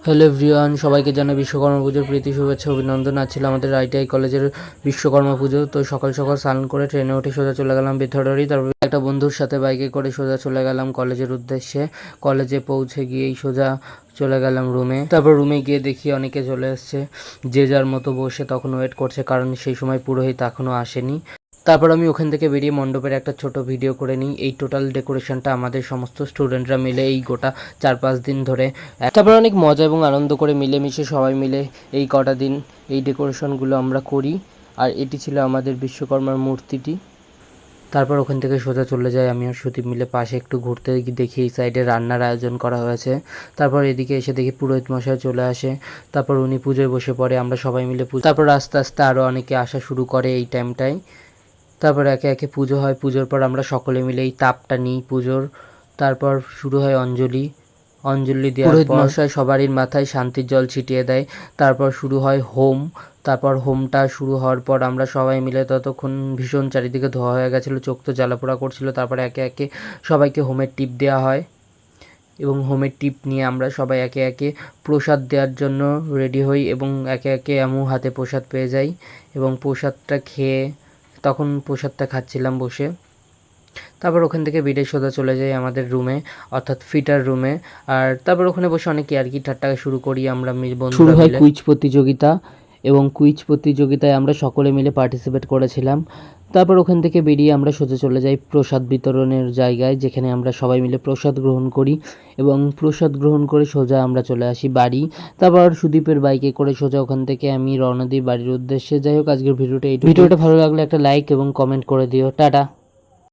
Hello everyone, সবাইকে জানাই বিশ্বকর্মা পুজোর প্রীতি শুভেচ্ছা অভিনন্দন। আজ ছিল আমাদের আইটিআই কলেজের বিশ্বকর্মা পুজো। তো সকাল সকাল স্নান করে ট্রেনে উঠে সোজা চলে গেলাম বেথরডারি। তারপর একটা বন্ধুর সাথে বাইকে করে সোজা চলে গেলাম কলেজের উদ্দেশ্যে। কলেজে পৌঁছে গিয়েই সোজা চলে গেলাম রুমে। তারপর রুমে গিয়ে দেখি অনেকে চলে এসছে, যে যার মতো বসে তখন ওয়েট করছে, কারণ সেই সময় পুরোহিত এখনও আসেনি। তারপর আমি ওখান থেকে বেরিয়ে মণ্ডপের একটা ছোট ভিডিও করে নিই। এই টোটাল ডেকোরেশনটা আমাদের সমস্ত স্টুডেন্টরা মিলে এই গোটা 4-5 দিন ধরে, তারপর অনেক মজা এবং আনন্দ করে মিলেমিশে সবাই মিলে এই কটা দিন এই ডেকোরেশনগুলো আমরা করি। আর এটি ছিল আমাদের বিশ্বকর্মার মূর্তিটি। তারপর ওখান থেকে সোজা চলে যাই আমি আর সুদীপ মিলে পাশে একটু ঘুরতে, দেখি এই সাইডে রান্নার আয়োজন করা হয়েছে। তারপর এদিকে এসে দেখি পুরোহিত মশাই চলে আসে। তারপর উনি পুজোয় বসে পড়ে, আমরা সবাই মিলে তারপর আস্তে আস্তে আরও অনেকে আসা শুরু করে এই টাইমটায়। তারপর একে একে পুজো হয়। পুজোর পর আমরা সকলে মিলে এই তাপটা নিই পুজোর। তারপর শুরু হয় অঞ্জলি দেওয়ার পর পুরোহিত মশাই সবারই মাথায় শান্তির জল ছিটিয়ে দেয়। তারপর শুরু হয় হোম। তারপর হোমটা শুরু হওয়ার পর আমরা সবাই মিলে, ততক্ষণ ভীষণ চারিদিকে ধোয়া হয়ে গেছিলো, চোখ তো জ্বালাপোড়া করছিল। তারপর একে একে সবাইকে হোমের টিপ দেওয়া হয় এবং হোমের টিপ নিয়ে আমরা সবাই একে একে প্রসাদ দেওয়ার জন্য রেডি হই এবং একে একে আমু হাতে প্রসাদ পেয়ে যাই এবং প্রসাদটা খেয়ে, তখন প্রসাদটা খাচ্ছিলাম বসে। তারপর ওখান থেকে বেরিয়ে সোজা চলে যাই আমাদের রুমে, অর্থাৎ ফিটার রুমে। আর তারপর ওখানে বসে অনেক ইয়ার্কি ঠাট্টা শুরু করি আমরা বন্ধুরা। শুরু হয় কুইজ প্রতিযোগিতা এবং কুইজ প্রতিযোগিতায় আমরা সকলে মিলে পার্টিসিপেট করেছিলাম। তারপর ওখান থেকে বেরিয়ে আমরা সোজা চলে যাই প্রসাদ বিতরণের জায়গায়, যেখানে আমরা সবাই মিলে প্রসাদ গ্রহণ করি এবং প্রসাদ গ্রহণ করে সোজা আমরা চলে আসি বাড়ি। তারপর সুদীপের বাইকে করে সোজা ওখান থেকে আমি রওনা দিই বাড়ির উদ্দেশ্যে। যাই হোক, আজকের ভিডিওটা ভালো লাগলে একটা লাইক এবং কমেন্ট করে দিও। টাটা।